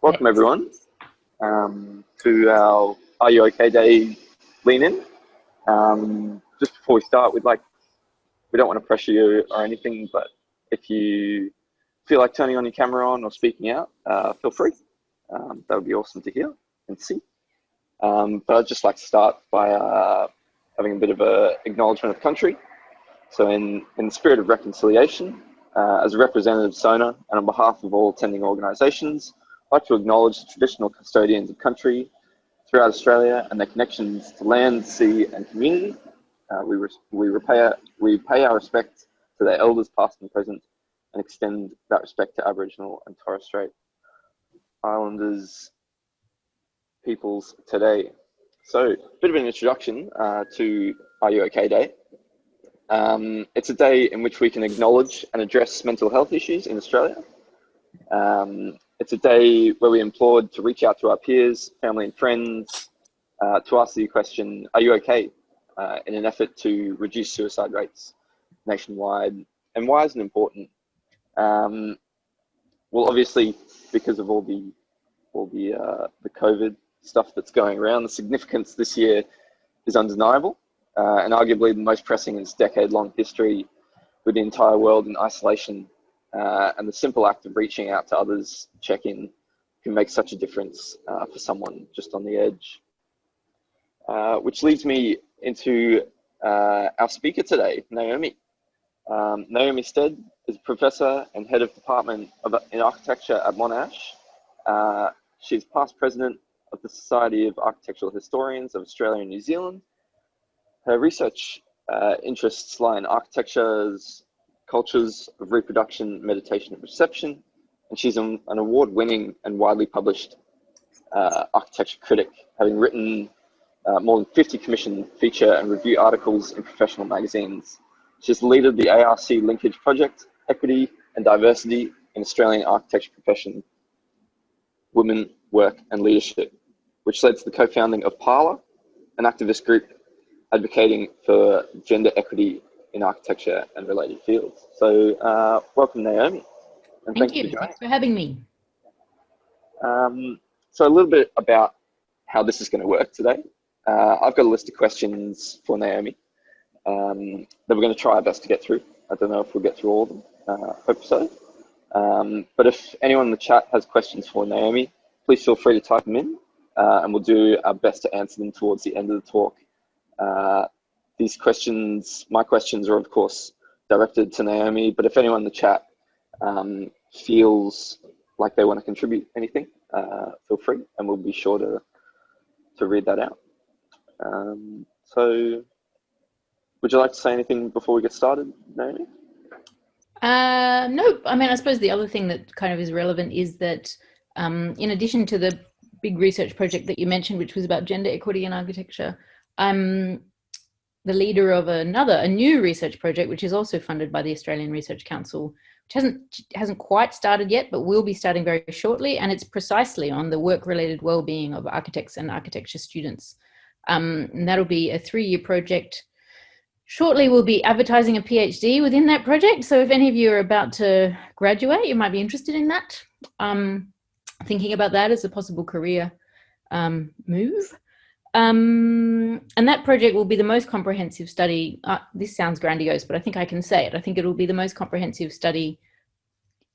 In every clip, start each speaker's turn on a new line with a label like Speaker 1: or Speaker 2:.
Speaker 1: Welcome everyone to our Are You OK Day Lean In. Just before we start, we don't want to pressure you or anything, but if you feel like turning on your camera on or speaking out, feel free. That would be awesome to hear and see. But I'd just like to start by having a bit of a acknowledgement of country. So in the spirit of reconciliation, as a representative of SONA and on behalf of all attending organisations, I'd like to acknowledge the traditional custodians of country throughout Australia and their connections to land, sea and community. We pay our respect to their elders past and present and extend that respect to Aboriginal and Torres Strait Islanders peoples today. So a bit of an introduction to Are You OK Day. It's a day in which we can acknowledge and address mental health issues in Australia. It's a day where we implored to reach out to our peers, family and friends to ask the question, are you okay? In an effort to reduce suicide rates nationwide. And why is it important? Well, obviously, because of all the COVID stuff that's going around, the significance this year is undeniable. And arguably the most pressing in its decade-long history, with the entire world in isolation, and the simple act of reaching out to others, check in, can make such a difference for someone just on the edge. Which leads me into our speaker today, Naomi. Naomi Stead is Professor and Head of Department in Architecture at Monash. She's past President of the Society of Architectural Historians of Australia and New Zealand. Her research interests lie in architecture's cultures of reproduction, meditation, and reception, and she's an award-winning and widely published architecture critic, having written more than 50 commissioned feature and review articles in professional magazines. She's leaded the ARC Linkage Project, Equity and Diversity in Australian Architecture Profession, Women, Work and Leadership, which led to the co-founding of Parlour, an activist group advocating for gender equity in architecture and related fields. So welcome, Naomi. And
Speaker 2: thank you. Thanks for having me.
Speaker 1: So a little bit about how this is going to work today. I've got a list of questions for Naomi that we're going to try our best to get through. I don't know if we'll get through all of them, hope so. But if anyone in the chat has questions for Naomi, please feel free to type them in and we'll do our best to answer them towards the end of the talk. These questions, my questions are of course directed to Naomi, but if anyone in the chat feels like they want to contribute anything, feel free and we'll be sure to read that out. So would you like to say anything before we get started, Naomi?
Speaker 2: No, I mean, I suppose the other thing that kind of is relevant is that in addition to the big research project that you mentioned, which was about gender equity in architecture, I'm the leader of a new research project, which is also funded by the Australian Research Council, which hasn't quite started yet, but will be starting very shortly. And it's precisely on the work-related well-being of architects and architecture students. And that'll be a 3-year project. Shortly, we'll be advertising a PhD within that project. So if any of you are about to graduate, you might be interested in that. Thinking about that as a possible career move. And that project will be the most comprehensive study. This sounds grandiose, but I think I can say it. I think it will be the most comprehensive study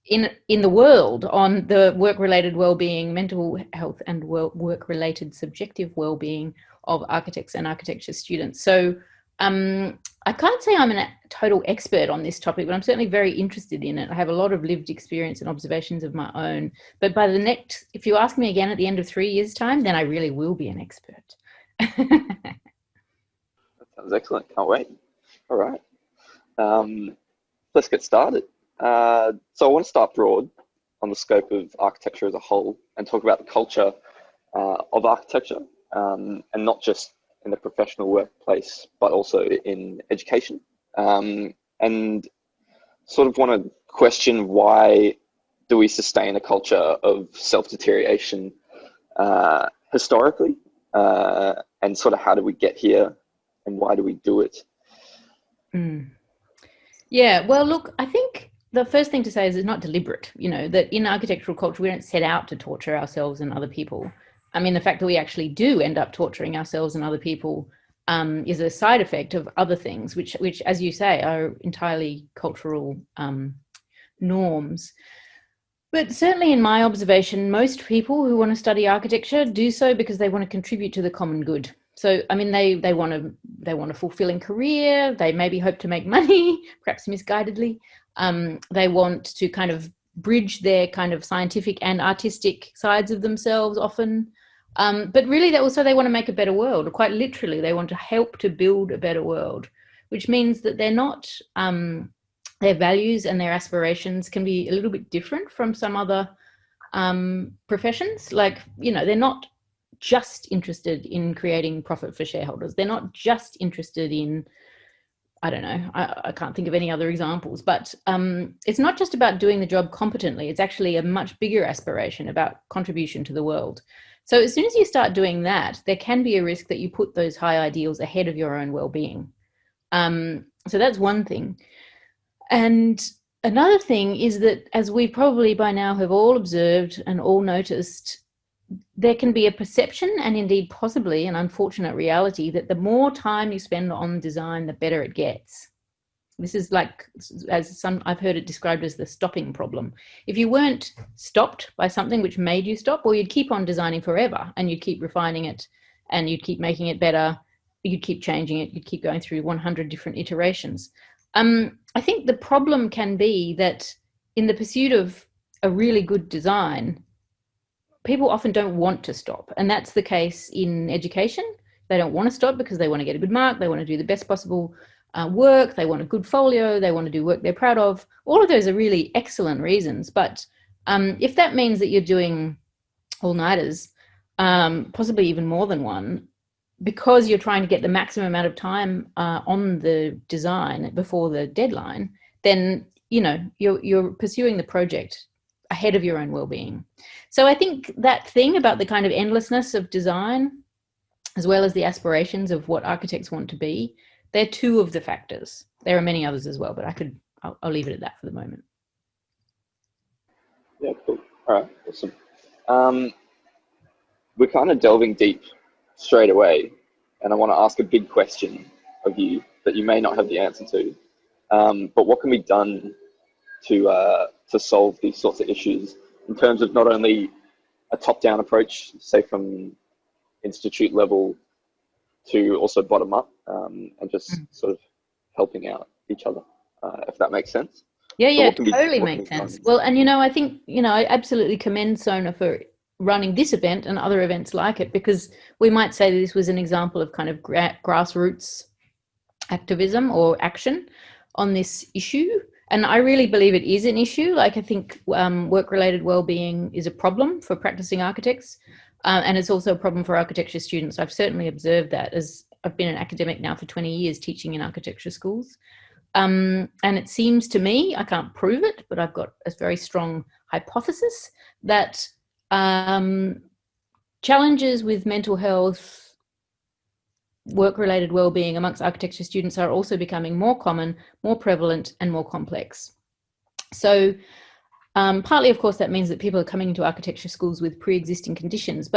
Speaker 2: in the world on the work-related well-being, mental health and work-related subjective well-being of architects and architecture students. So I can't say I'm a total expert on this topic, but I'm certainly very interested in it. I have a lot of lived experience and observations of my own. But by the next, if you ask me again at the end of 3 years' time, then I really will be an expert.
Speaker 1: That sounds excellent. Can't wait. All right. Let's get started. So I want to start broad on the scope of architecture as a whole and talk about the culture of architecture, and not just in the professional workplace, but also in education. And sort of want to question, why do we sustain a culture of self-deterioration historically? And sort of how do we get here and why do we do it?
Speaker 2: Yeah, well, look, I think the first thing to say is it's not deliberate, that in architectural culture, we don't set out to torture ourselves and other people. I mean, the fact that we actually do end up torturing ourselves and other people is a side effect of other things, which, as you say, are entirely cultural norms. But certainly in my observation, most people who want to study architecture do so because they want to contribute to the common good. So, I mean, they want a fulfilling career. They maybe hope to make money, perhaps misguidedly. They want to kind of bridge their kind of scientific and artistic sides of themselves often. But really, they want to make a better world. Quite literally, they want to help to build a better world, which means that they're not, their values and their aspirations can be a little bit different from some other professions. Like, they're not just interested in creating profit for shareholders. They're not just interested in, I don't know, I can't think of any other examples, but it's not just about doing the job competently. It's actually a much bigger aspiration about contribution to the world. So as soon as you start doing that, there can be a risk that you put those high ideals ahead of your own well-being. So that's one thing. And another thing is that, as we probably by now have all observed and all noticed, there can be a perception, and indeed possibly an unfortunate reality, that the more time you spend on design, the better it gets. This is like, I've heard it described as the stopping problem. If you weren't stopped by something which made you stop, well, you'd keep on designing forever, and you'd keep refining it, and you'd keep making it better, you'd keep changing it, you'd keep going through 100 different iterations. I think the problem can be that in the pursuit of a really good design, people often don't want to stop. And that's the case in education. They don't want to stop because they want to get a good mark. They want to do the best possible work. They want a good folio. They want to do work they're proud of. All of those are really excellent reasons. But if that means that you're doing all-nighters, possibly even more than one, because you're trying to get the maximum amount of time on the design before the deadline, then you're pursuing the project ahead of your own well-being. So I think that thing about the kind of endlessness of design, as well as the aspirations of what architects want to be, they're two of the factors. There are many others as well, but I'll leave it at that for the moment.
Speaker 1: Yeah, cool. All right, awesome. We're kind of delving deep straight away, and I want to ask a big question of you that you may not have the answer to. But what can be done to solve these sorts of issues in terms of not only a top-down approach, say from institute level, to also bottom up, and just sort of helping out each other, if that makes sense?
Speaker 2: Yeah, totally makes sense. Well, and I think I absolutely commend SONA for running this event and other events like it, because we might say that this was an example of kind of grassroots activism or action on this issue. And I really believe it is an issue. Like, I think work-related well-being is a problem for practicing architects, and it's also a problem for architecture students. I've certainly observed that, as I've been an academic now for 20 years teaching in architecture schools. And it seems to me, I can't prove it, but I've got a very strong hypothesis that challenges with mental health, work-related well-being amongst architecture students are also becoming more common, more prevalent, and more complex. So partly, of course, that means that people are coming into architecture schools with pre-existing conditions,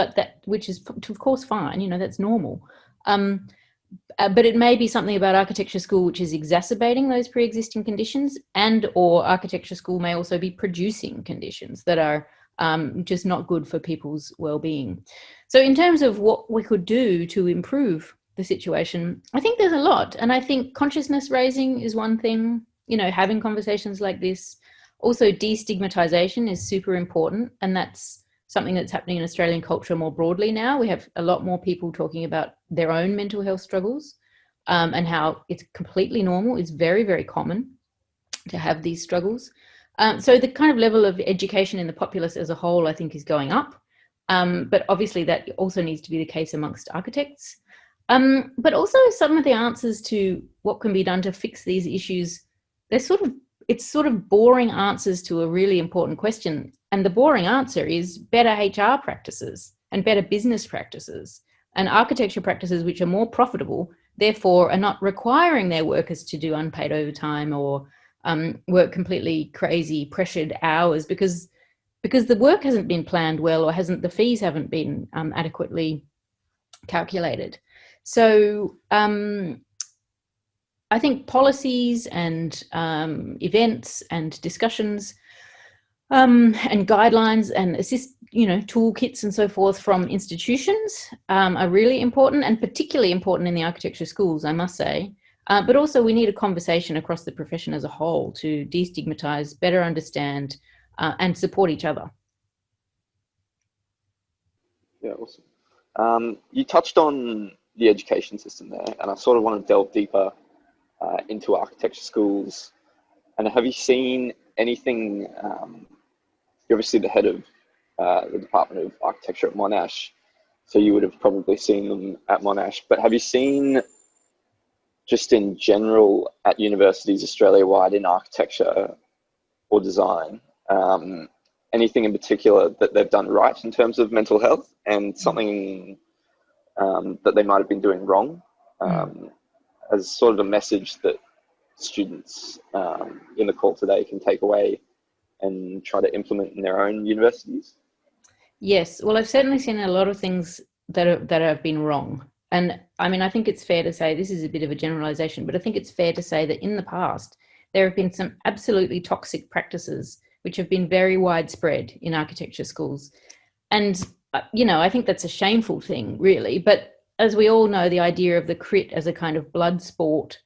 Speaker 2: which is, of course, fine. That's normal. But it may be something about architecture school which is exacerbating those pre-existing conditions, or architecture school may also be producing conditions that are just not good for people's well-being. So in terms of what we could do to improve the situation, I think there's a lot. And I think consciousness raising is one thing, having conversations like this. Also, destigmatization is super important. And that's something that's happening in Australian culture more broadly now. We have a lot more people talking about their own mental health struggles, and how it's completely normal. It's very, very common to have these struggles. So the kind of level of education in the populace as a whole, I think, is going up. But obviously that also needs to be the case amongst architects. But also some of the answers to what can be done to fix these issues, it's sort of boring answers to a really important question. And the boring answer is better HR practices and better business practices and architecture practices which are more profitable, therefore are not requiring their workers to do unpaid overtime or work completely crazy, pressured hours because the work hasn't been planned well, or the fees haven't been adequately calculated. So I think policies and events and discussions and guidelines and toolkits and so forth from institutions are really important, and particularly important in the architecture schools, I must say. But also we need a conversation across the profession as a whole to destigmatize, better understand, and support each other.
Speaker 1: Yeah, awesome. You touched on the education system there, and I sort of want to delve deeper into architecture schools. And have you seen anything? You're obviously the head of the Department of Architecture at Monash, so you would have probably seen them at Monash. But have you seen, just in general, at universities Australia-wide in architecture or design, anything in particular that they've done right in terms of mental health, and something that they might have been doing wrong, as sort of a message that students in the call today can take away and try to implement in their own universities?
Speaker 2: Yes, well, I've certainly seen a lot of things that have been wrong. And I mean, I think it's fair to say, this is a bit of a generalization, but I think it's fair to say that in the past, there have been some absolutely toxic practices which have been very widespread in architecture schools. And, I think that's a shameful thing, really. But as we all know, the idea of the crit as a kind of blood sport,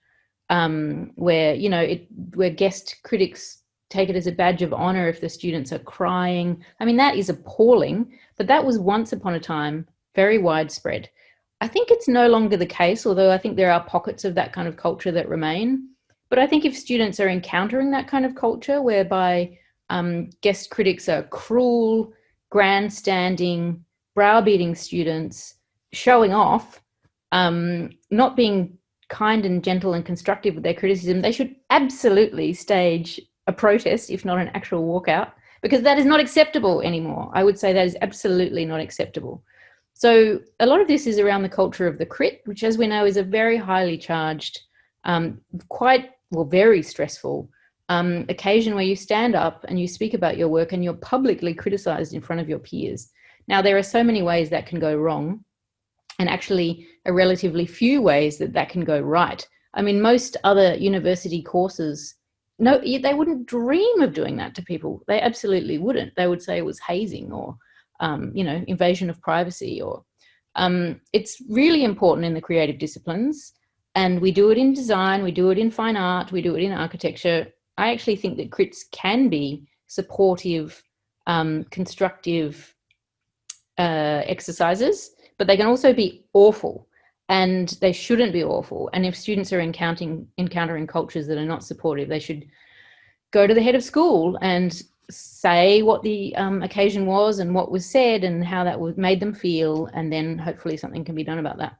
Speaker 2: where guest critics take it as a badge of honor if the students are crying. I mean, that is appalling, but that was once upon a time very widespread. I think it's no longer the case, although I think there are pockets of that kind of culture that remain. But I think if students are encountering that kind of culture whereby guest critics are cruel, grandstanding, browbeating students, showing off, not being kind and gentle and constructive with their criticism, they should absolutely stage a protest, if not an actual walkout, because that is not acceptable anymore. I would say that is absolutely not acceptable. So a lot of this is around the culture of the crit, which, as we know, is a very highly charged, very stressful occasion where you stand up and you speak about your work and you're publicly criticized in front of your peers. Now, there are so many ways that can go wrong, and actually a relatively few ways that can go right. I mean, most other university courses, no, they wouldn't dream of doing that to people. They absolutely wouldn't. They would say it was hazing or, invasion of privacy. Or it's really important in the creative disciplines, and we do it in design, we do it in fine art, we do it in architecture. I actually think that crits can be supportive, constructive exercises, but they can also be awful. And they shouldn't be awful. And if students are encountering cultures that are not supportive, they should go to the head of school and say what the occasion was and what was said and how that made them feel, and then hopefully something can be done about that.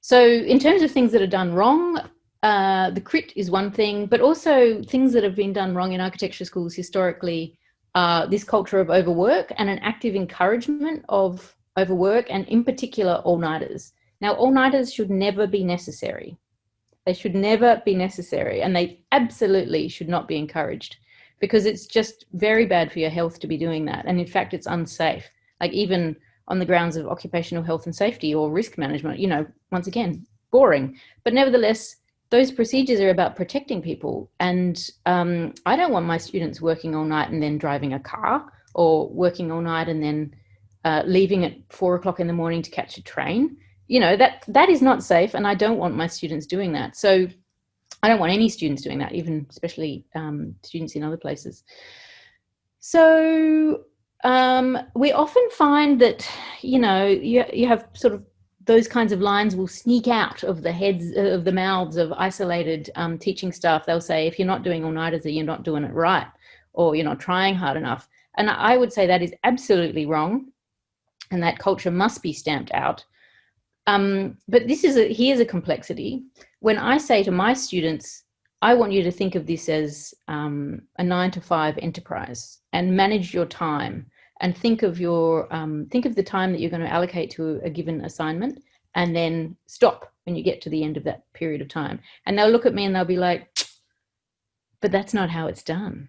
Speaker 2: So in terms of things that are done wrong, the crit is one thing, but also things that have been done wrong in architecture schools historically are this culture of overwork and an active encouragement of overwork, and in particular all-nighters. Now, all-nighters should never be necessary. They should never be necessary, and they absolutely should not be encouraged, because it's just very bad for your health to be doing that. And in fact, it's unsafe, like even on the grounds of occupational health and safety or risk management, once again, boring. But nevertheless, those procedures are about protecting people. And I don't want my students working all night and then driving a car, or working all night and then leaving at 4 o'clock in the morning to catch a train. That is not safe, and I don't want my students doing that. So I don't want any students doing that, even especially students in other places. So we often find that, you have sort of those kinds of lines will sneak out of the heads of the mouths of isolated teaching staff. They'll say, if you're not doing all-nighters, you're not doing it right, or you're not trying hard enough. And I would say that is absolutely wrong, and that culture must be stamped out. But here's a complexity. When I say to my students, I want you to think of this as a 9-to-5 enterprise, and manage your time, and think of the time that you're going to allocate to a given assignment, and then stop when you get to the end of that period of time. And they'll look at me and they'll be like, but that's not how it's done.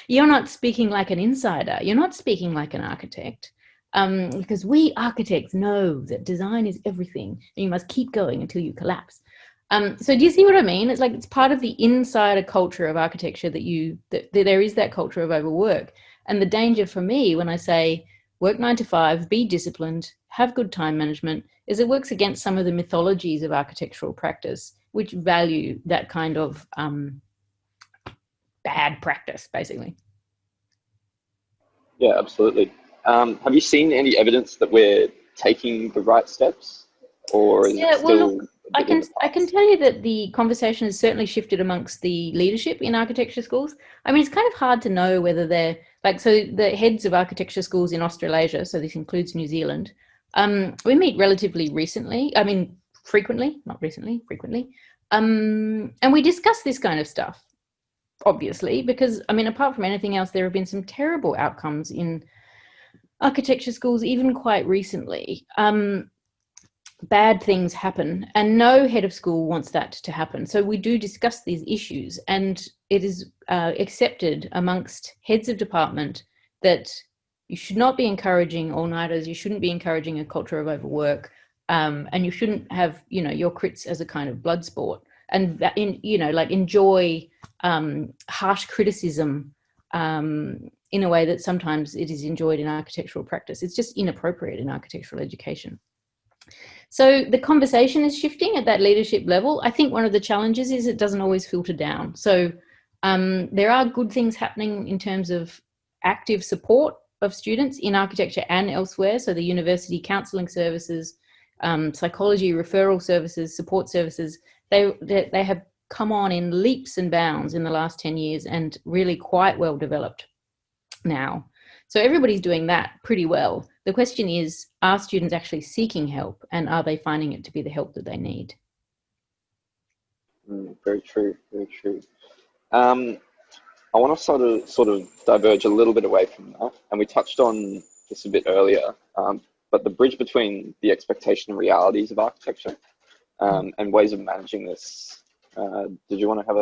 Speaker 2: You're not speaking like an insider. You're not speaking like an architect. Because we architects know that design is everything and you must keep going until you collapse. So do you see what I mean? It's like it's part of the insider culture of architecture that there is that culture of overwork. And the danger for me when I say work 9 to 5, be disciplined, have good time management, is it works against some of the mythologies of architectural practice, which value that kind of bad practice, basically.
Speaker 1: Yeah, absolutely. Have you seen any evidence that we're taking the right steps, or is it still?
Speaker 2: Look, I can tell you that the conversation has certainly shifted amongst the leadership in architecture schools. I mean, it's kind of hard to know whether they're like, so the heads of architecture schools in Australasia, so this includes New Zealand, we meet relatively recently. I mean, frequently, not recently, frequently, and we discuss this kind of stuff. Obviously, because I mean, apart from anything else, there have been some terrible outcomes in architecture schools, even quite recently. Bad things happen, and no head of school wants that to happen. So we do discuss these issues, and it is accepted amongst heads of department that you should not be encouraging all-nighters, you shouldn't be encouraging a culture of overwork, and you shouldn't have, you know, your crits as a kind of blood sport, and enjoy harsh criticism in a way that sometimes it is enjoyed in architectural practice. It's just inappropriate in architectural education. So the conversation is shifting at that leadership level. I think one of the challenges is it doesn't always filter down. So there are good things happening in terms of active support of students in architecture and elsewhere. So the university counselling services, psychology referral services, support services, they have come on in leaps and bounds in the last 10 years and really quite well developed now. So everybody's doing that pretty well. The question is, are students actually seeking help, and are they finding it to be the help that they need?
Speaker 1: Very true, very true. I want to sort of diverge a little bit away from that, and we touched on this a bit earlier, but the bridge between the expectation and realities of architecture and ways of managing this. Did you want to have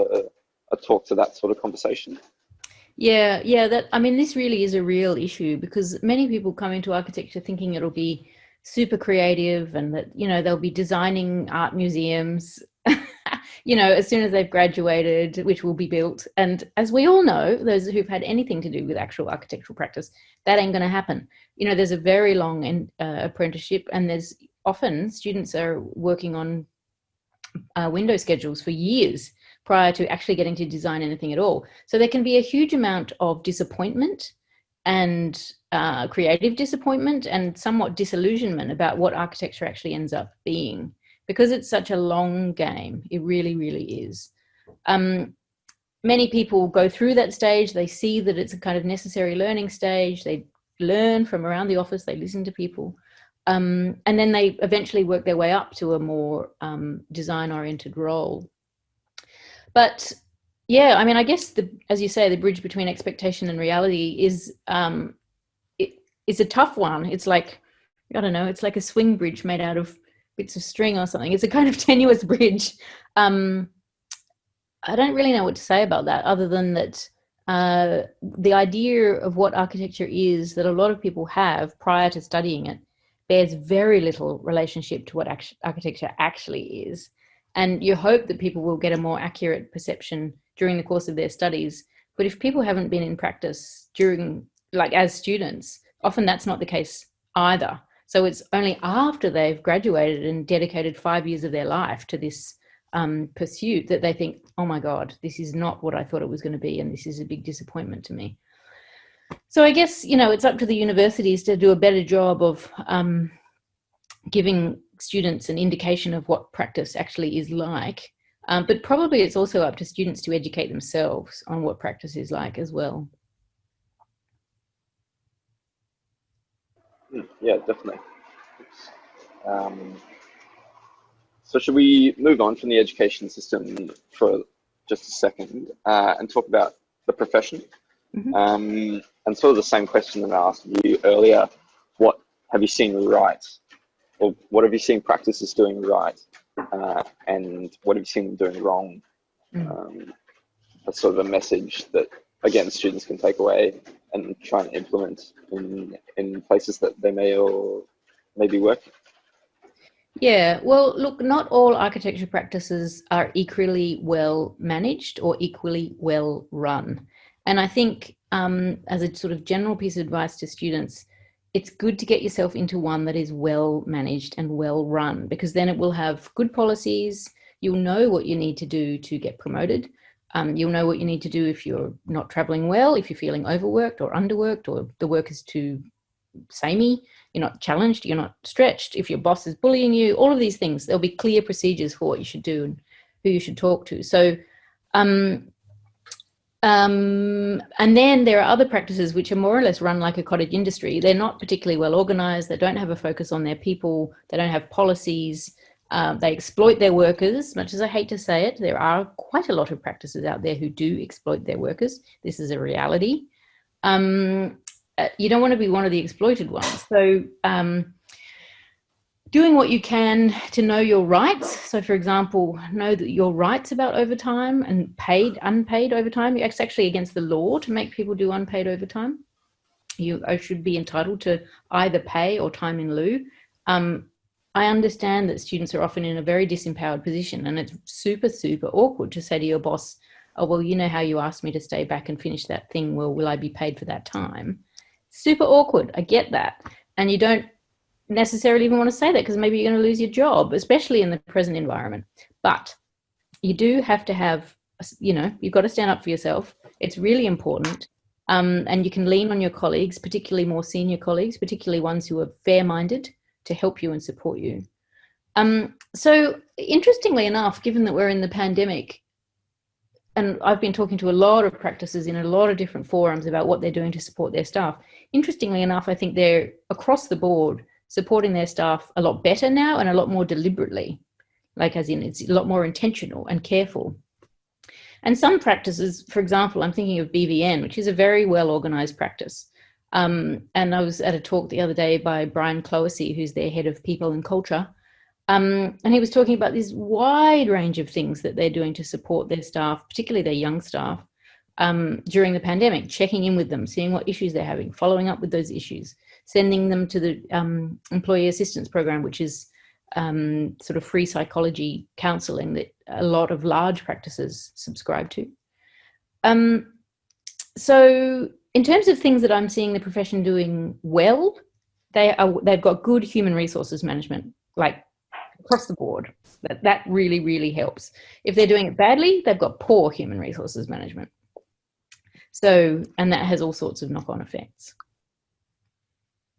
Speaker 1: a talk to that sort of conversation?
Speaker 2: Yeah, I mean, this really is a real issue because many people come into architecture thinking it'll be super creative and that, you know, they'll be designing art museums, you know, as soon as they've graduated, which will be built. And as we all know, those who've had anything to do with actual architectural practice, that ain't going to happen. You know, there's a very long apprenticeship, and there's often students are working on window schedules for years prior to actually getting to design anything at all. So there can be a huge amount of disappointment and creative disappointment and somewhat disillusionment about what architecture actually ends up being, because it's such a long game. It really, really is. Many people go through that stage. They see that it's a kind of necessary learning stage. They learn from around the office. They listen to people. And then they eventually work their way up to a more design-oriented role. But yeah, I mean, I guess as you say, the bridge between expectation and reality is it's a tough one. It's like, I don't know, it's like a swing bridge made out of bits of string or something. It's a kind of tenuous bridge. I don't really know what to say about that, other than that the idea of what architecture is that a lot of people have prior to studying it bears very little relationship to what architecture actually is. And you hope that people will get a more accurate perception during the course of their studies. But if people haven't been in practice as students, often that's not the case either. So it's only after they've graduated and dedicated 5 years of their life to this pursuit that they think, oh my God, this is not what I thought it was going to be, and this is a big disappointment to me. So I guess, you know, it's up to the universities to do a better job of giving students an indication of what practice actually is like. But probably it's also up to students to educate themselves on what practice is like as well.
Speaker 1: Yeah, definitely. So should we move on from the education system for just a second and talk about the profession? Mm-hmm. And sort of the same question that I asked you earlier, what have you seen right? Or what have you seen practices doing right? And what have you seen them doing wrong? sort of a message that, again, students can take away and try and implement in places that they may or may be working?
Speaker 2: Yeah, well, look, not all architecture practices are equally well managed or equally well run. And I think as a sort of general piece of advice to students, it's good to get yourself into one that is well managed and well run, because then it will have good policies. You'll know what you need to do to get promoted. You'll know what you need to do if you're not traveling well, if you're feeling overworked or underworked, or the work is too samey, you're not challenged, you're not stretched, if your boss is bullying you, all of these things, there'll be clear procedures for what you should do and who you should talk to. So and then there are other practices which are more or less run like a cottage industry. They're not particularly well organized, they don't have a focus on their people, they don't have policies, they exploit their workers. Much as I hate to say it, there are quite a lot of practices out there who do exploit their workers. This is a reality. You don't want to be one of the exploited ones. So doing what you can to know your rights. So for example, know that your rights about overtime and unpaid overtime, it's actually against the law to make people do unpaid overtime. You should be entitled to either pay or time in lieu. I understand that students are often in a very disempowered position, and it's super, super awkward to say to your boss, oh, well, you know how you asked me to stay back and finish that thing. Well, will I be paid for that time? Super awkward. I get that. And you don't necessarily even want to say that, because maybe you're going to lose your job, especially in the present environment. But you do have to have, you've got to stand up for yourself. It's really important. And you can lean on your colleagues, particularly more senior colleagues, particularly ones who are fair-minded, to help you and support you. So interestingly enough, given that we're in the pandemic, and I've been talking to a lot of practices in a lot of different forums about what they're doing to support their staff. Interestingly enough, I think they're across the board supporting their staff a lot better now and a lot more deliberately, like as in it's a lot more intentional and careful. And some practices, for example, I'm thinking of BVN, which is a very well organized practice. And I was at a talk the other day by Brian Cloesy, who's their head of people and culture. And he was talking about this wide range of things that they're doing to support their staff, particularly their young staff, during the pandemic, checking in with them, seeing what issues they're having, following up with those issues, sending them to the employee assistance program, which is sort of free psychology counselling that a lot of large practices subscribe to. So in terms of things that I'm seeing the profession doing well, they've got good human resources management, like across the board. That really, really helps. If they're doing it badly, they've got poor human resources management. So, and that has all sorts of knock-on effects.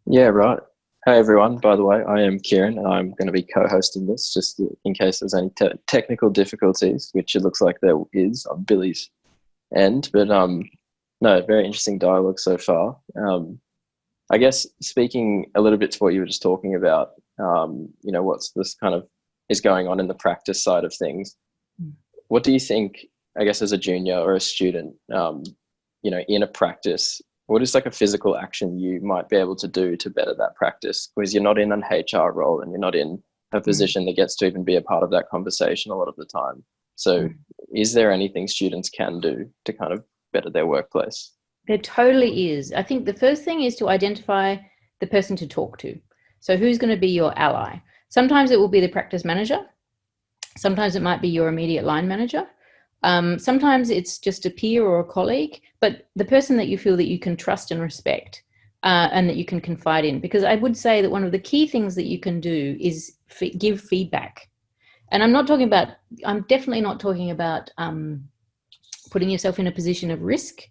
Speaker 3: Yeah, right. Hey everyone, by the way, I am Kieran and I'm going to be co-hosting this just in case there's any technical difficulties, which it looks like there is on Billy's end. But no, very interesting dialogue so far. I guess speaking a little bit to what you were just talking about, what's this kind of is going on in the practice side of things. What do you think, I guess, as a junior or a student, in a practice, what is like a physical action you might be able to do to better that practice? Because you're not in an HR role and you're not in a position that gets to even be a part of that conversation a lot of the time. So is there anything students can do to kind of better their workplace?
Speaker 2: There totally is. I think the first thing is to identify the person to talk to. So who's going to be your ally? Sometimes it will be the practice manager. Sometimes it might be your immediate line manager. Sometimes it's just a peer or a colleague, but the person that you feel that you can trust and respect and that you can confide in. Because I would say that one of the key things that you can do is give feedback. And I'm definitely not talking about putting yourself in a position of risk.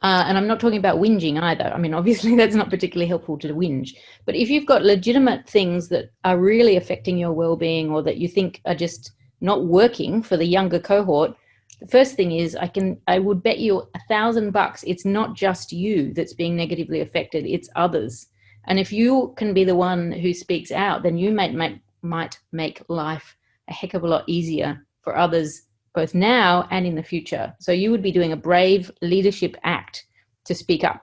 Speaker 2: And I'm not talking about whinging either. I mean, obviously that's not particularly helpful to whinge. But if you've got legitimate things that are really affecting your well-being or that you think are just not working for the younger cohort, the first thing is I would bet you $1,000 it's not just you that's being negatively affected, it's others. And if you can be the one who speaks out, then you might make life a heck of a lot easier for others, both now and in the future. So you would be doing a brave leadership act to speak up.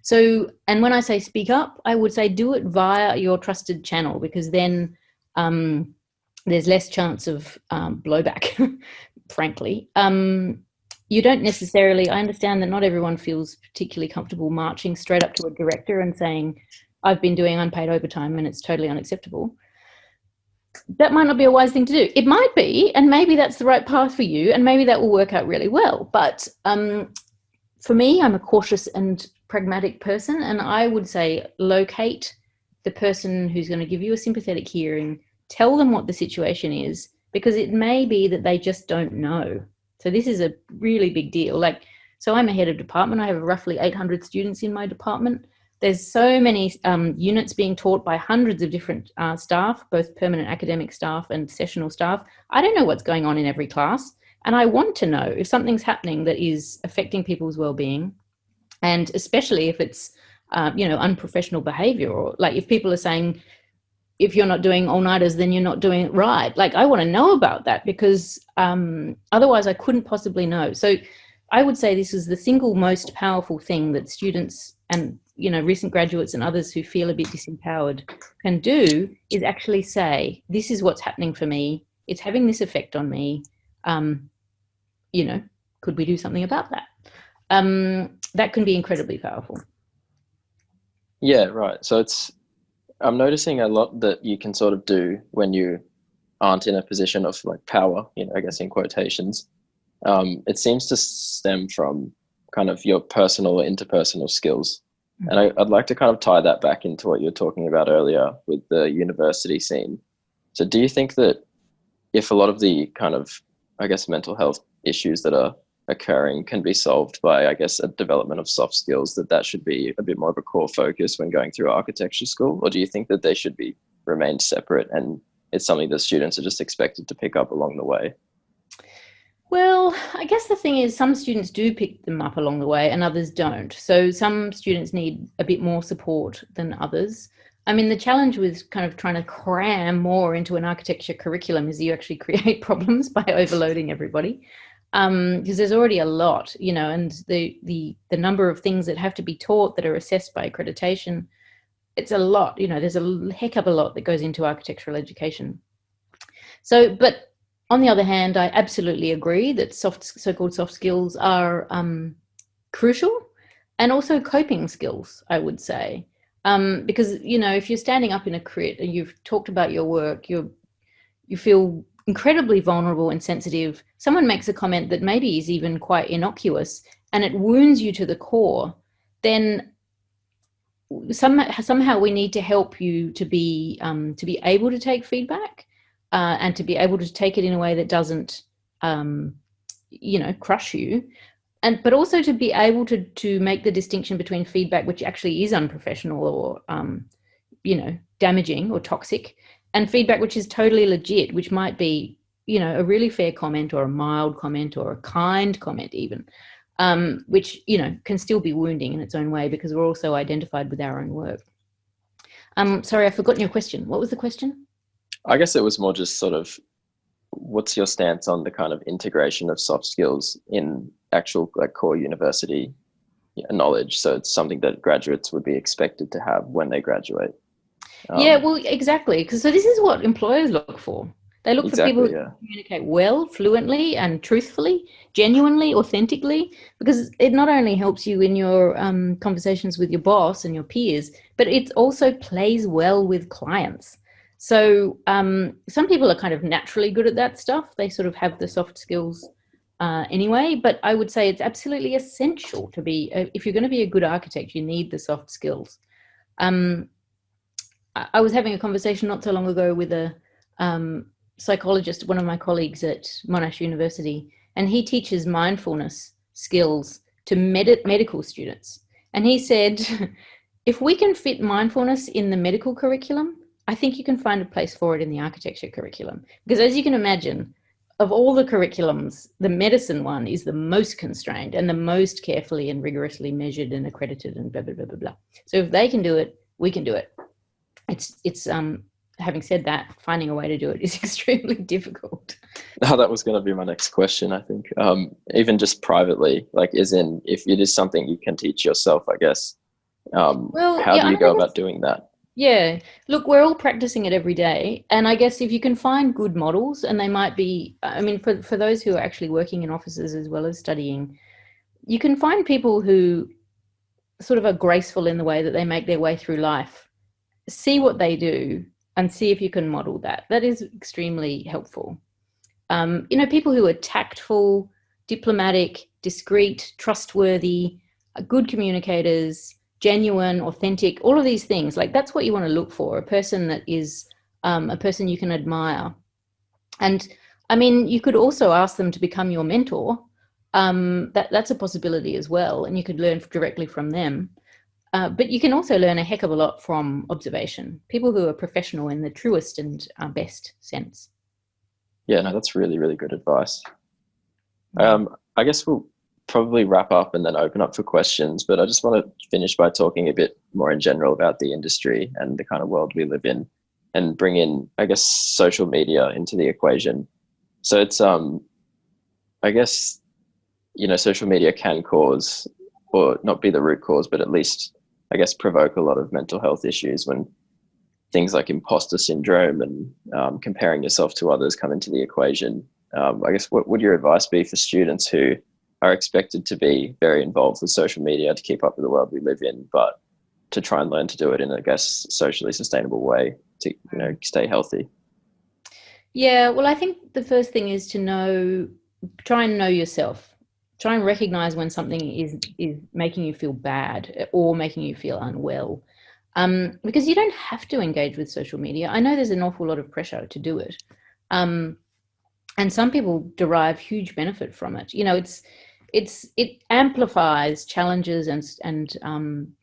Speaker 2: So, and when I say speak up, I would say do it via your trusted channel, because then there's less chance of blowback, frankly. you don't necessarily, I understand that not everyone feels particularly comfortable marching straight up to a director and saying, I've been doing unpaid overtime and it's totally unacceptable. That might not be a wise thing to do. It might be, and maybe that's the right path for you, and maybe that will work out really well. But for me, I'm a cautious and pragmatic person, and I would say locate the person who's going to give you a sympathetic hearing, tell them what the situation is, because it may be that they just don't know. So this is a really big deal. So I'm a head of department. I have roughly 800 students in my department. There's so many units being taught by hundreds of different staff, both permanent academic staff and sessional staff. I don't know what's going on in every class, and I want to know if something's happening that is affecting people's well-being, and especially if it's unprofessional behavior, or like if people are saying, if you're not doing all-nighters, then you're not doing it right. Like, I want to know about that, because otherwise I couldn't possibly know. So I would say this is the single most powerful thing that students and, recent graduates and others who feel a bit disempowered can do, is actually say, this is what's happening for me. It's having this effect on me. Could we do something about that? That can be incredibly powerful.
Speaker 3: Yeah, right. So I'm noticing a lot that you can sort of do when you aren't in a position of like power, I guess in quotations. It seems to stem from kind of your personal or interpersonal skills. Mm-hmm. And I'd like to kind of tie that back into what you were talking about earlier with the university scene. So do you think that if a lot of the kind of, I guess, mental health issues that are occurring can be solved by, I guess, a development of soft skills, that should be a bit more of a core focus when going through architecture school? Or do you think that they should be remained separate and it's something that students are just expected to pick up along the way?
Speaker 2: Well, I guess the thing is, some students do pick them up along the way and others don't. So some students need a bit more support than others. I mean, the challenge with kind of trying to cram more into an architecture curriculum is you actually create problems by overloading everybody. Because there's already a lot, and the number of things that have to be taught that are assessed by accreditation, it's a lot. There's a heck of a lot that goes into architectural education. So, but on the other hand, I absolutely agree that so-called soft skills are crucial, and also coping skills, I would say, because if you're standing up in a crit and you've talked about your work, you feel incredibly vulnerable and sensitive. Someone makes a comment that maybe is even quite innocuous and it wounds you to the core, then somehow we need to help you to be able to take feedback and to be able to take it in a way that doesn't crush you, but also to be able to make the distinction between feedback which actually is unprofessional or damaging or toxic, and feedback which is totally legit, which might be, a really fair comment or a mild comment or a kind comment even, which, can still be wounding in its own way because we're also identified with our own work. Sorry, I've forgotten your question. What was the question?
Speaker 3: I guess it was more just sort of, what's your stance on the kind of integration of soft skills in actual like core university knowledge? So it's something that graduates would be expected to have when they graduate.
Speaker 2: Yeah, well, exactly. So this is what employers look for. They look for people who communicate well, fluently and truthfully, genuinely, authentically, because it not only helps you in your conversations with your boss and your peers, but it also plays well with clients. So some people are kind of naturally good at that stuff. They sort of have the soft skills anyway, but I would say it's absolutely essential to be, if you're going to be a good architect, you need the soft skills. I was having a conversation not so long ago with a psychologist, one of my colleagues at Monash University, and he teaches mindfulness skills to medical students. And he said, if we can fit mindfulness in the medical curriculum, I think you can find a place for it in the architecture curriculum. Because as you can imagine, of all the curriculums, the medicine one is the most constrained and the most carefully and rigorously measured and accredited and blah, blah, blah, blah, blah. So if they can do it, we can do it. It's having said that, finding a way to do it is extremely difficult.
Speaker 3: Oh, that was going to be my next question, I think. Even just privately, like as in, if it is something you can teach yourself, I guess, how do you go about doing that?
Speaker 2: Yeah. Look, we're all practicing it every day. And I guess if you can find good models, and they might be, I mean, for those who are actually working in offices as well as studying, you can find people who sort of are graceful in the way that they make their way through life. See what they do and see if you can model that. That is extremely helpful. People who are tactful, diplomatic, discreet, trustworthy, good communicators, genuine, authentic, all of these things, like that's what you want to look for, a person that is a person you can admire. And I mean, you could also ask them to become your mentor. That's a possibility as well, and you could learn directly from them. But you can also learn a heck of a lot from observation, people who are professional in the truest and best sense.
Speaker 3: Yeah, no, that's really, really good advice. I guess we'll probably wrap up and then open up for questions, but I just want to finish by talking a bit more in general about the industry and the kind of world we live in, and bring in, I guess, social media into the equation. So it's, I guess, social media can cause, or not be the root cause, but at least, I guess, provoke a lot of mental health issues when things like imposter syndrome and comparing yourself to others come into the equation. I guess, what would your advice be for students who are expected to be very involved with social media to keep up with the world we live in, but to try and learn to do it in, I guess, socially sustainable way to, stay healthy?
Speaker 2: Yeah, well, I think the first thing is to try and know yourself. Try and recognize when something is making you feel bad or making you feel unwell. Because you don't have to engage with social media. I know there's an awful lot of pressure to do it. And some people derive huge benefit from it. It amplifies challenges and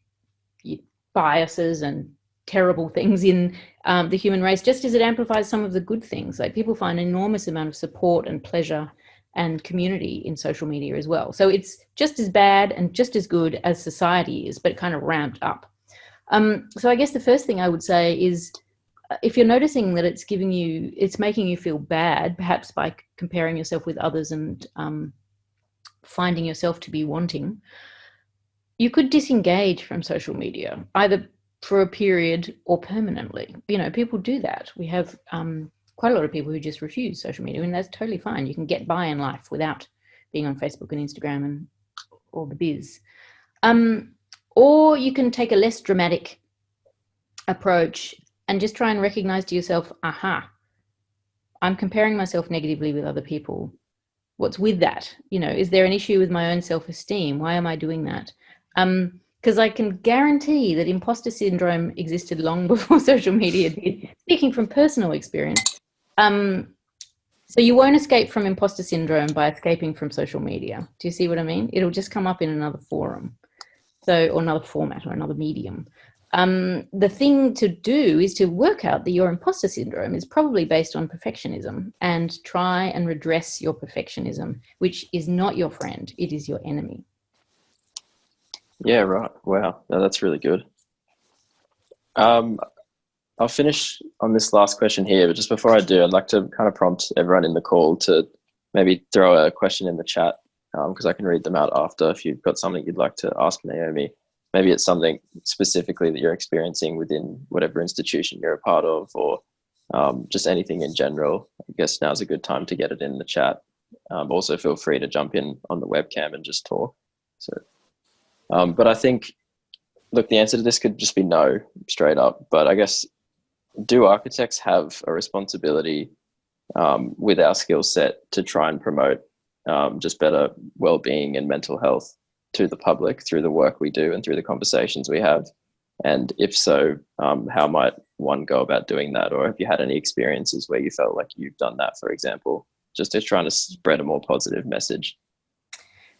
Speaker 2: biases and terrible things in the human race, just as it amplifies some of the good things. Like, people find an enormous amount of support and pleasure and community in social media as well. So it's just as bad and just as good as society is, but kind of ramped up. So I guess the first thing I would say is, if you're noticing that it's making you feel bad, perhaps by comparing yourself with others and finding yourself to be wanting, you could disengage from social media, either for a period or permanently. People do that. We have quite a lot of people who just refuse social media, and that's totally fine. You can get by in life without being on Facebook and Instagram and all the biz. Or you can take a less dramatic approach and just try and recognize to yourself, I'm comparing myself negatively with other people. What's with that? Is there an issue with my own self-esteem? Why am I doing that? Because I can guarantee that imposter syndrome existed long before social media did, speaking from personal experience. So you won't escape from imposter syndrome by escaping from social media. Do you see what I mean? It'll just come up in another forum, or another format or another medium. The thing to do is to work out that your imposter syndrome is probably based on perfectionism, and try and redress your perfectionism, which is not your friend, it is your enemy.
Speaker 3: Yeah, right. Wow. No, that's really good. I'll finish on this last question here, but just before I do, I'd like to kind of prompt everyone in the call to maybe throw a question in the chat, because I can read them out after if you've got something you'd like to ask Naomi. Maybe it's something specifically that you're experiencing within whatever institution you're a part of, or just anything in general. I guess now's a good time to get it in the chat. Also, feel free to jump in on the webcam and just talk. So, but I think, look, the answer to this could just be no, straight up. But I guess, do architects have a responsibility with our skill set to try and promote just better well-being and mental health to the public through the work we do and through the conversations we have? And if so, how might one go about doing that? Or have you had any experiences where you felt like you've done that, for example, just as trying to spread a more positive message?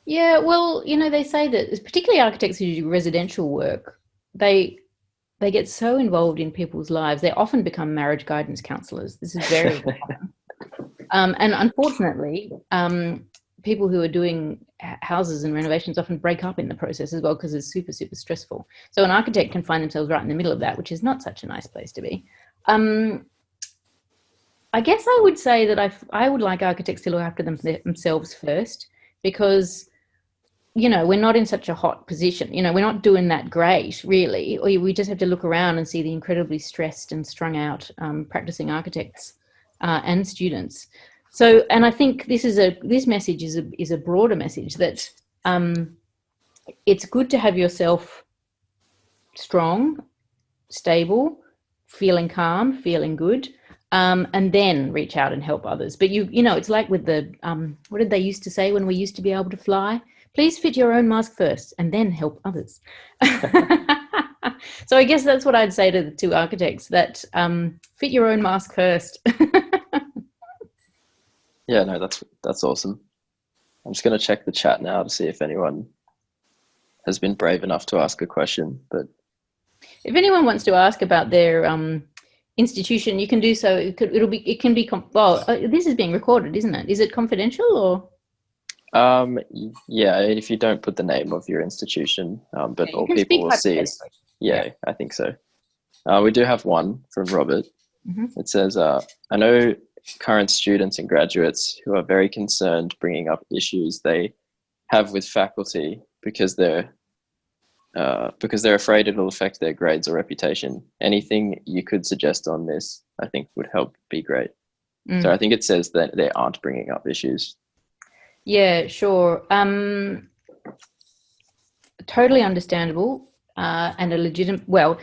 Speaker 2: Yeah, well, they say that particularly architects who do residential work, they get so involved in people's lives, they often become marriage guidance counselors. This is very common. And unfortunately, people who are doing houses and renovations often break up in the process as well, because it's super, super stressful. So an architect can find themselves right in the middle of that, which is not such a nice place to be. I guess I would say that I would like architects to look after themselves first, because you know, we're not in such a hot position. You know, we're not doing that great, really. Or we just have to look around and see the incredibly stressed and strung out practicing architects and students. So, and I think this message is a broader message that it's good to have yourself strong, stable, feeling calm, feeling good, and then reach out and help others. But you know, it's like with the what did they used to say when we used to be able to fly? Please fit your own mask first and then help others. So I guess that's what I'd say to the two architects, that fit your own mask first.
Speaker 3: Yeah, no, that's awesome. I'm just going to check the chat now to see if anyone has been brave enough to ask a question. But
Speaker 2: if anyone wants to ask about their institution, you can do so. This is being recorded, isn't it? Is it confidential or?
Speaker 3: Yeah, if you don't put the name of your institution, but
Speaker 2: yeah,
Speaker 3: all people will see. Yeah, I think so. We do have one from Robert.
Speaker 2: Mm-hmm.
Speaker 3: It says, I know current students and graduates who are very concerned bringing up issues they have with faculty because they're afraid it'll affect their grades or reputation. Anything you could suggest on this, I think, would help be great. So I think it says that they aren't bringing up issues.
Speaker 2: Yeah, sure. Totally understandable and a legitimate. Well,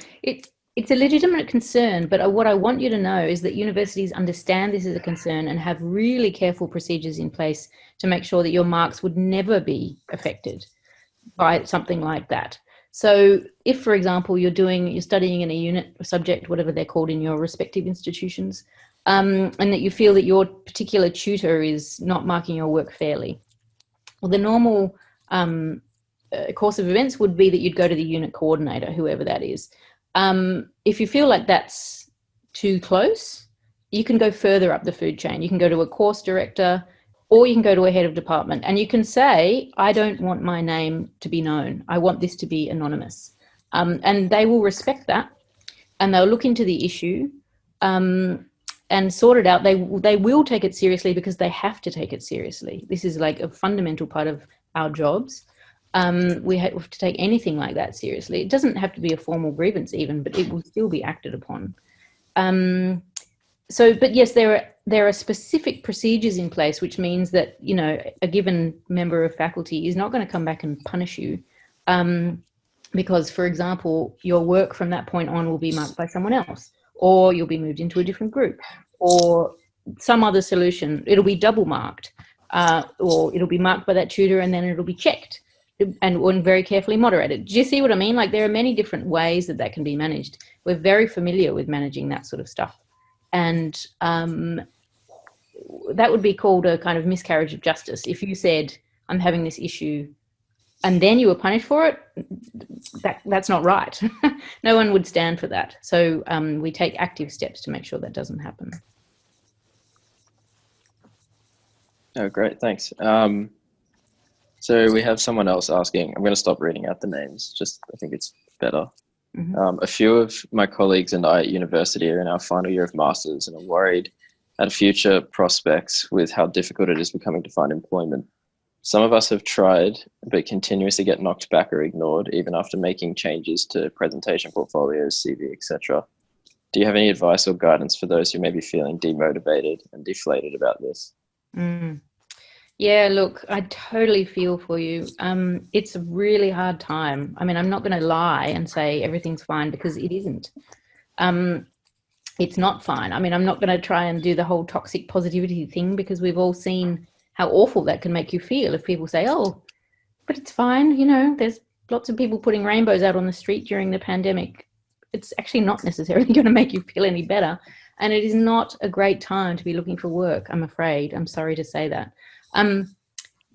Speaker 2: it's a legitimate concern, but what I want you to know is that universities understand this is a concern and have really careful procedures in place to make sure that your marks would never be affected by something like that. So if, for example, you're studying in a unit or subject, whatever they're called in your respective institutions, and that you feel that your particular tutor is not marking your work fairly, well, the normal course of events would be that you'd go to the unit coordinator, whoever that is. If you feel like that's too close, you can go further up the food chain. You can go to a course director, or you can go to a head of department, and you can say, I don't want my name to be known. I want this to be anonymous. And they will respect that, and they'll look into the issue and sort it out. They will take it seriously because they have to take it seriously. This is like a fundamental part of our jobs. We have to take anything like that seriously. It doesn't have to be a formal grievance even, but it will still be acted upon. But yes, there are specific procedures in place, which means that, you know, a given member of faculty is not going to come back and punish you because, for example, your work from that point on will be marked by someone else, or you'll be moved into a different group, or some other solution. It'll be double marked, or it'll be marked by that tutor and then it'll be checked and very carefully moderated. Do you see what I mean? Like, there are many different ways that can be managed. We're very familiar with managing that sort of stuff. And that would be called a kind of miscarriage of justice. If you said, I'm having this issue, and then you were punished for it, that's not right. No one would stand for that. So we take active steps to make sure that doesn't happen.
Speaker 3: Oh, great, thanks. So we have someone else asking, I'm going to stop reading out the names, I think it's better. Mm-hmm. A few of my colleagues and I at university are in our final year of masters and are worried at future prospects with how difficult it is becoming to find employment. Some of us have tried, but continuously get knocked back or ignored, even after making changes to presentation portfolios, CV, etc. Do you have any advice or guidance for those who may be feeling demotivated and deflated about this?
Speaker 2: Yeah, look, I totally feel for you. It's a really hard time. I mean, I'm not going to lie and say everything's fine, because it isn't. It's not fine. I mean, I'm not going to try and do the whole toxic positivity thing, because we've all seen how awful that can make you feel if people say, oh, but it's fine. You know, there's lots of people putting rainbows out on the street during the pandemic. It's actually not necessarily going to make you feel any better. And it is not a great time to be looking for work, I'm afraid. I'm sorry to say that.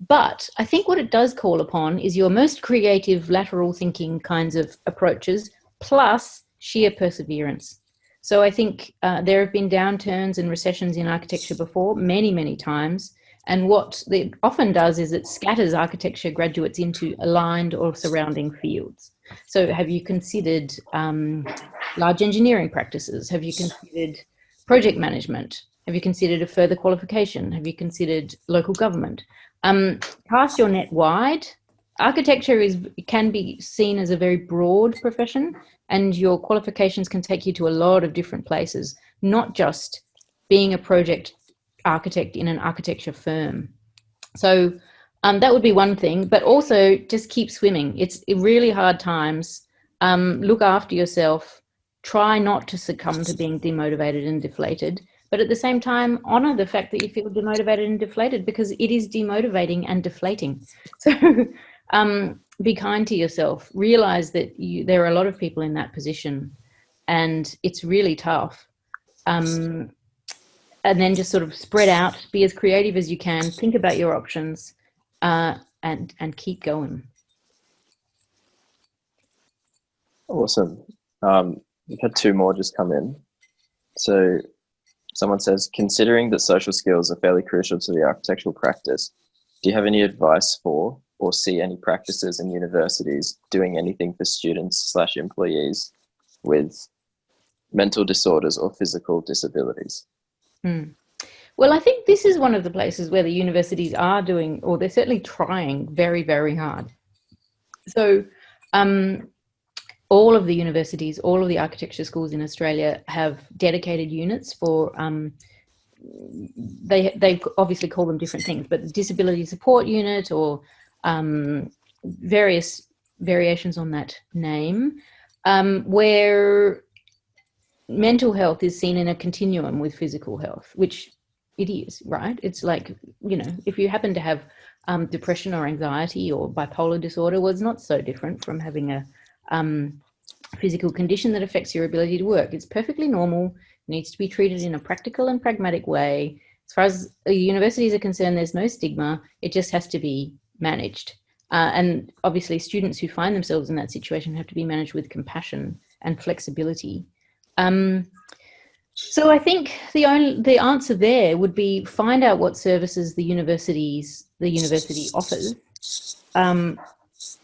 Speaker 2: But I think what it does call upon is your most creative lateral thinking kinds of approaches, plus sheer perseverance. So I think there have been downturns and recessions in architecture before, many, many times. And what it often does is it scatters architecture graduates into aligned or surrounding fields. So have you considered large engineering practices? Have you considered project management? Have you considered a further qualification? Have you considered local government? Cast your net wide architecture can be seen as a very broad profession, and your qualifications can take you to a lot of different places, not just being a project architect in an architecture firm. So that would be one thing, but also just keep swimming. It's really hard times. Look after yourself. Try not to succumb to being demotivated and deflated, but at the same time, honor the fact that you feel demotivated and deflated, because it is demotivating and deflating. So be kind to yourself. Realize that there are a lot of people in that position, and it's really tough. And then just sort of spread out, be as creative as you can, think about your options, and keep going.
Speaker 3: Awesome. We've had two more just come in. So someone says, considering that social skills are fairly crucial to the architectural practice, do you have any advice for or see any practices in universities doing anything for students/employees with mental disorders or physical disabilities?
Speaker 2: Well, I think this is one of the places where the universities are doing, or they're certainly trying very, very hard. So all of the universities, all of the architecture schools in Australia have dedicated units for, they obviously call them different things, but the disability support unit, or various variations on that name, where mental health is seen in a continuum with physical health, which it is, right? It's like, you know, if you happen to have depression or anxiety or bipolar disorder, well, it's not so different from having a physical condition that affects your ability to work. It's perfectly normal, needs to be treated in a practical and pragmatic way. As far as universities are concerned, there's no stigma. It just has to be managed. And obviously students who find themselves in that situation have to be managed with compassion and flexibility. So I think the answer there would be find out what services the university offers,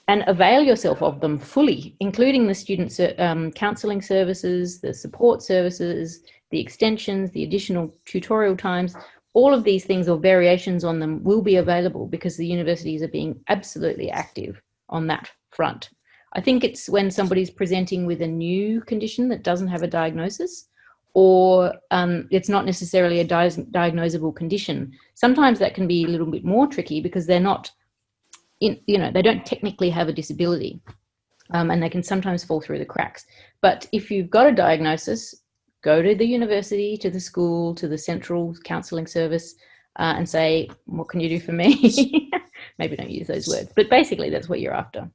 Speaker 2: and avail yourself of them fully, including the student counselling services, the support services, the extensions, the additional tutorial times. All of these things or variations on them will be available because the universities are being absolutely active on that front. I think it's when somebody's presenting with a new condition that doesn't have a diagnosis, or it's not necessarily a diagnosable condition. Sometimes that can be a little bit more tricky because they're not, they don't technically have a disability, and they can sometimes fall through the cracks. But if you've got a diagnosis, go to the university, to the school, to the central counselling service, and say, what can you do for me? Maybe don't use those words, but basically that's what you're after.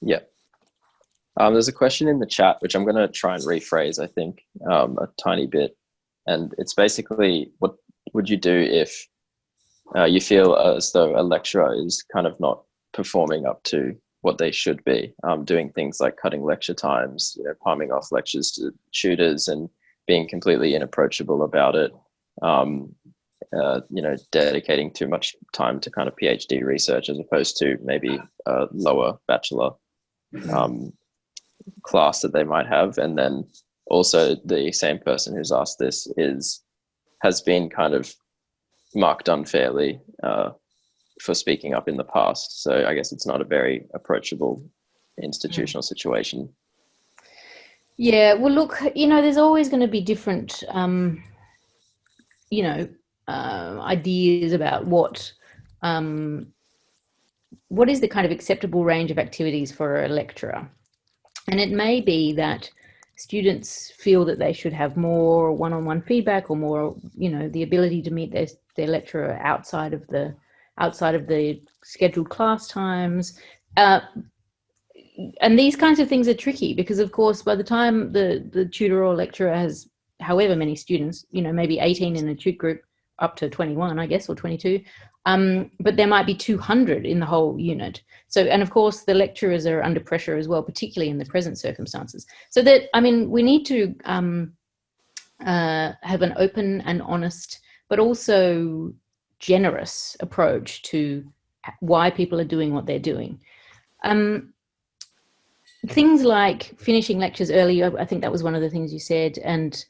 Speaker 3: Yeah. There's a question in the chat, which I'm going to try and rephrase, I think, a tiny bit. And it's basically, what would you do if you feel as though a lecturer is kind of not performing up to what they should be, doing things like cutting lecture times, palming off lectures to tutors and being completely inapproachable about it, dedicating too much time to kind of PhD research as opposed to maybe a lower bachelor class that they might have. And then also the same person who's asked this has been kind of marked unfairly for speaking up in the past. So I guess it's not a very approachable institutional situation.
Speaker 2: Yeah, well, look, there's always going to be different, ideas about what is the kind of acceptable range of activities for a lecturer. And it may be that students feel that they should have more one-on-one feedback, or more, the ability to meet their lecturer outside of the scheduled class times. And these kinds of things are tricky because, of course, by the time the tutor or lecturer has however many students, maybe 18 in a tute group, up to 21, I guess, or 22, but there might be 200 in the whole unit. So, and of course, the lecturers are under pressure as well, particularly in the present circumstances. So that, we need to have an open and honest, but also generous approach to why people are doing what they're doing. Things like finishing lectures early, I think that was one of the things you said, and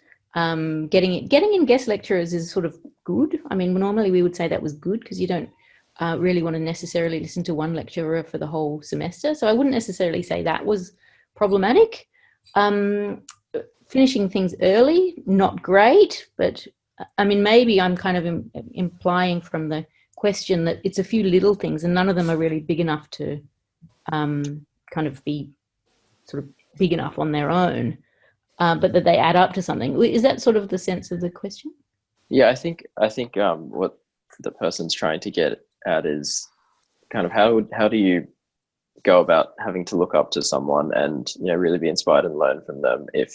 Speaker 2: getting in guest lecturers is sort of good. Normally we would say that was good because you don't really want to necessarily listen to one lecturer for the whole semester. So I wouldn't necessarily say that was problematic. Finishing things early, not great, but I mean, maybe I'm kind of implying from the question that it's a few little things and none of them are really big enough to kind of be sort of big enough on their own, but that they add up to something. Is that sort of the sense of the question?
Speaker 3: Yeah, I think what the person's trying to get at is kind of how do you go about having to look up to someone and, you know, really be inspired and learn from them if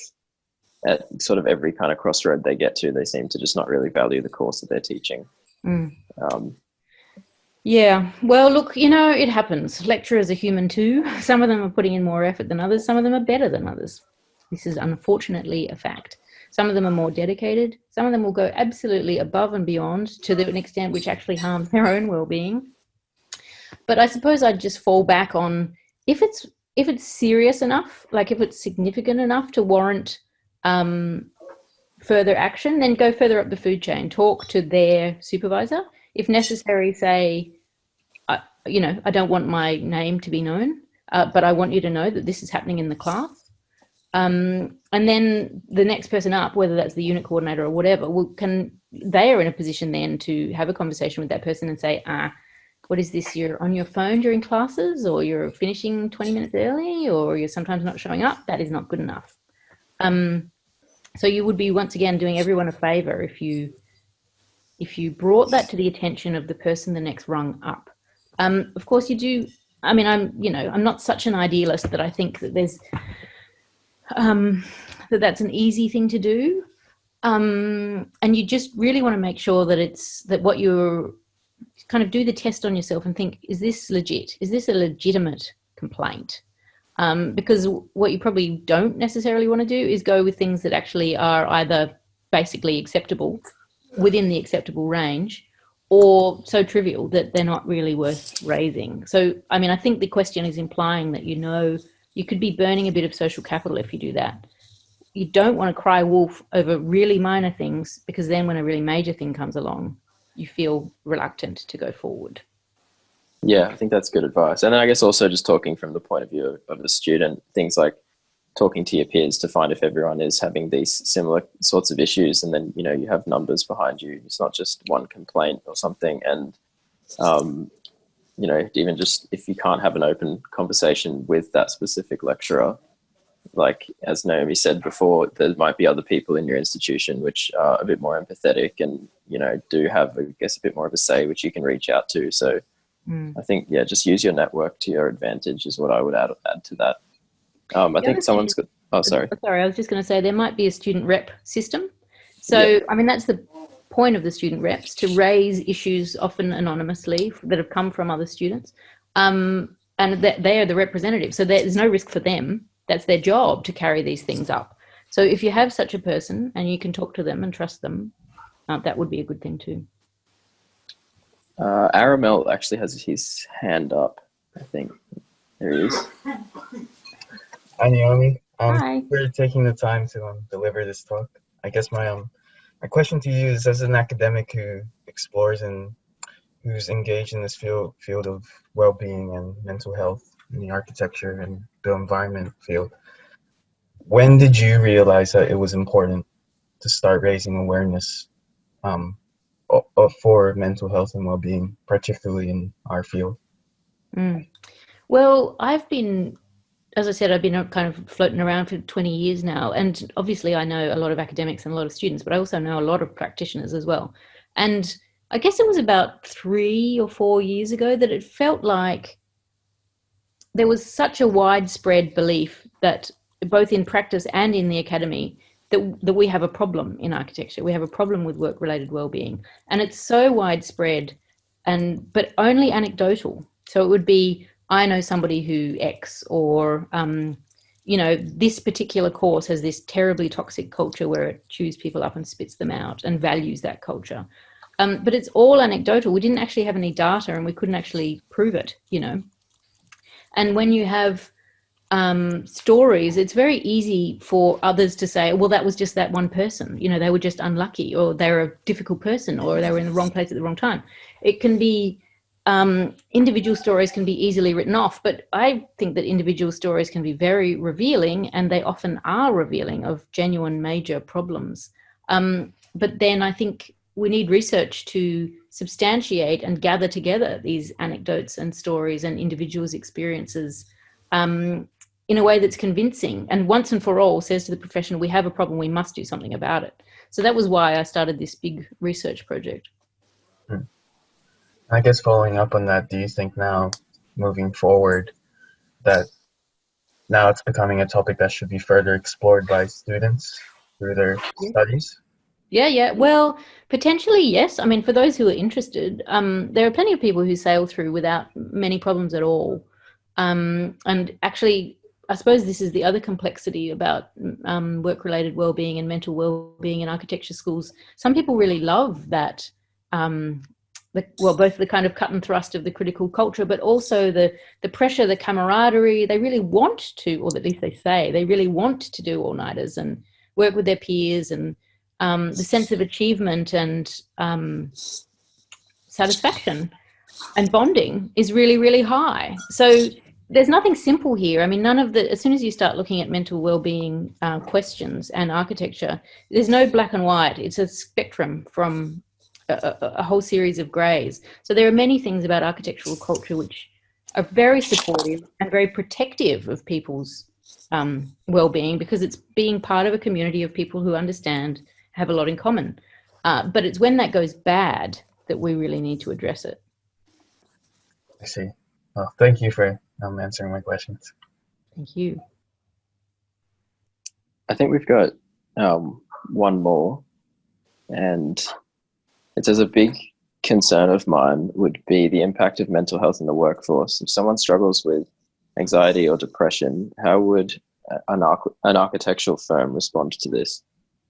Speaker 3: at sort of every kind of crossroad they get to, they seem to just not really value the course that they're teaching.
Speaker 2: Yeah, well, look, you know, it happens. Lecturers are human too. Some of them are putting in more effort than others. Some of them are better than others. This is unfortunately a fact. Some of them are more dedicated. Some of them will go absolutely above and beyond to an extent which actually harms their own well-being. But I suppose I'd just fall back on if it's serious enough, like if it's significant enough to warrant further action, then go further up the food chain. Talk to their supervisor. If necessary, say, you know, I don't want my name to be known, but I want you to know that this is happening in the class. And then the next person up, whether that's the unit coordinator or whatever, they are in a position then to have a conversation with that person and say, what is this? You're on your phone during classes, or you're finishing 20 minutes early, or you're sometimes not showing up. That is not good enough. So you would be once again doing everyone a favor if you brought that to the attention of the person the next rung up. Of course you do. I mean, I'm not such an idealist that I think that there's that's an easy thing to do. And you just really want to make sure that what you're kind of do the test on yourself and think, is this legit? Is this a legitimate complaint? Because what you probably don't necessarily want to do is go with things that actually are either basically acceptable within the acceptable range, or so trivial that they're not really worth raising. So, I mean, I think the question is implying that, you know, you could be burning a bit of social capital if you do that. You don't want to cry wolf over really minor things, because then when a really major thing comes along, you feel reluctant to go forward.
Speaker 3: Yeah, I think that's good advice. And I guess also just talking from the point of view of the student, things like talking to your peers to find if everyone is having these similar sorts of issues, and then, you know, you have numbers behind you. It's not just one complaint or something. And, you know, even just if you can't have an open conversation with that specific lecturer, like as Naomi said before, there might be other people in your institution which are a bit more empathetic and, you know, do have, I guess, a bit more of a say, which you can reach out to. So I think, yeah, just use your network to your advantage is what I would add to that. I think someone's got, sorry,
Speaker 2: I was just going to say there might be a student rep system. So, yeah. I mean, that's the point of the student reps, to raise issues often anonymously that have come from other students. And that they are the representatives. So there's no risk for them. That's their job to carry these things up. So if you have such a person and you can talk to them and trust them, that would be a good thing too.
Speaker 3: Aramel actually has his hand up, I think. There he is.
Speaker 4: Hi, Naomi.
Speaker 2: Hi.
Speaker 4: For taking the time to deliver this talk. I guess my question to you is, as an academic who explores and who's engaged in this field of well-being and mental health in the architecture and the environment field, when did you realize that it was important to start raising awareness for mental health and well-being, particularly in our field?
Speaker 2: Well, as I said, I've been kind of floating around for 20 years now. And obviously I know a lot of academics and a lot of students, but I also know a lot of practitioners as well. And I guess it was about 3 or 4 years ago that it felt like there was such a widespread belief that both in practice and in the academy that we have a problem in architecture. We have a problem with work-related well-being. And it's so widespread, but only anecdotal. So it would be, I know somebody who X, or, you know, this particular course has this terribly toxic culture where it chews people up and spits them out and values that culture. But it's all anecdotal. We didn't actually have any data and we couldn't actually prove it, you know. And when you have stories, it's very easy for others to say, well, that was just that one person, you know, they were just unlucky, or they're a difficult person, or they were in the wrong place at the wrong time. It can be individual stories can be easily written off, but I think that individual stories can be very revealing, and they often are revealing of genuine major problems. But then I think we need research to substantiate and gather together these anecdotes and stories and individuals' experiences in a way that's convincing and once and for all says to the profession, we have a problem, we must do something about it. So that was why I started this big research project.
Speaker 4: I guess following up on that, do you think now, moving forward, that now it's becoming a topic that should be further explored by students through their studies?
Speaker 2: Yeah. Well, potentially, yes. I mean, for those who are interested, there are plenty of people who sail through without many problems at all. And actually, I suppose this is the other complexity about work-related well-being and mental well-being in architecture schools. Some people really love that, both the kind of cut and thrust of the critical culture, but also the pressure, the camaraderie. They really want to, or at least they say, they really want to do all-nighters and work with their peers, and the sense of achievement and satisfaction and bonding is really, really high. So there's nothing simple here. I mean, as soon as you start looking at mental well-being questions and architecture, there's no black and white. It's a spectrum from a whole series of greys. So there are many things about architectural culture which are very supportive and very protective of people's well-being, because it's being part of a community of people who understand, have a lot in common. But it's when that goes bad that we really need to address it.
Speaker 4: I see. Well, thank you for answering my questions.
Speaker 2: Thank you.
Speaker 3: I think we've got one more, and it says a big concern of mine would be the impact of mental health in the workforce. If someone struggles with anxiety or depression, how would an architectural firm respond to this?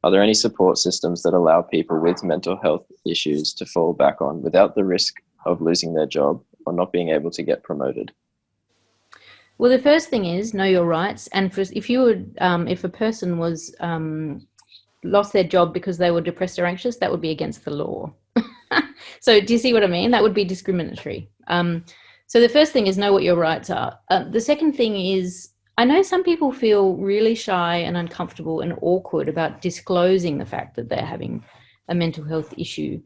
Speaker 3: Are there any support systems that allow people with mental health issues to fall back on without the risk of losing their job or not being able to get promoted?
Speaker 2: Well, the first thing is know your rights. And if a person was lost their job because they were depressed or anxious, that would be against the law. So do you see what I mean? That would be discriminatory. So the first thing is know what your rights are. The second thing is, I know some people feel really shy and uncomfortable and awkward about disclosing the fact that they're having a mental health issue.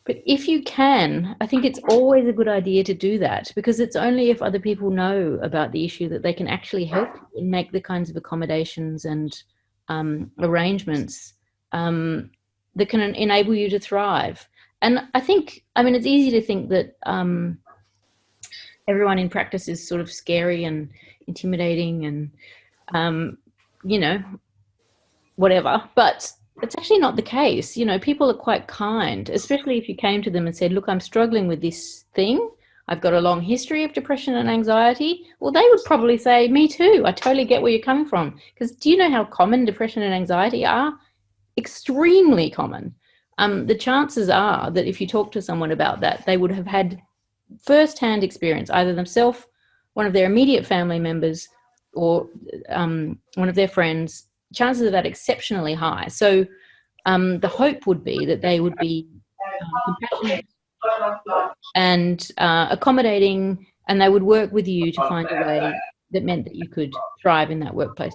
Speaker 2: But if you can, I think it's always a good idea to do that, because it's only if other people know about the issue that they can actually help and make the kinds of accommodations and arrangements that can enable you to thrive. And I think, I mean, it's easy to think that everyone in practice is sort of scary and intimidating and, whatever, but it's actually not the case. People are quite kind, especially if you came to them and said, look, I'm struggling with this thing. I've got a long history of depression and anxiety. Well, they would probably say, me too. I totally get where you're coming from. Because do you know how common depression and anxiety are? Extremely common. The chances are that if you talk to someone about that, they would have had first-hand experience, either themselves, one of their immediate family members, or one of their friends. Chances of that exceptionally high. So the hope would be that they would be compassionate and accommodating, and they would work with you to find a way that meant that you could thrive in that workplace.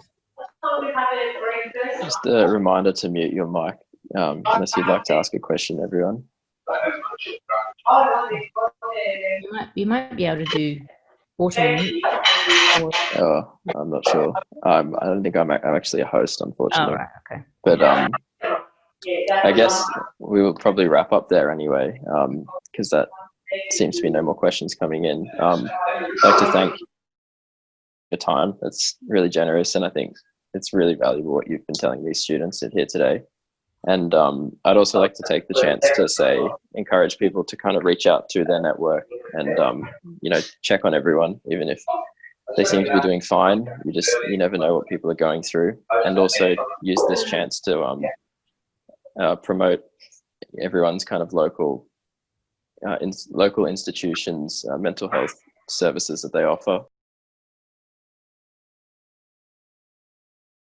Speaker 3: Just a reminder to mute your mic unless you'd like to ask a question, everyone.
Speaker 2: You might be able to do auto mute.
Speaker 3: Oh, I'm not sure. I don't think I'm actually a host, unfortunately.
Speaker 2: Oh, right, okay.
Speaker 3: But I guess we will probably wrap up there anyway, because that seems to be no more questions coming in. I'd like to thank your time. It's really generous, and I think it's really valuable what you've been telling these students here today. And I'd also like to take the chance to encourage people to kind of reach out to their network and, check on everyone, even if they seem to be doing fine. You never know what people are going through. And also use this chance to promote everyone's kind of local institutions, mental health services that they offer.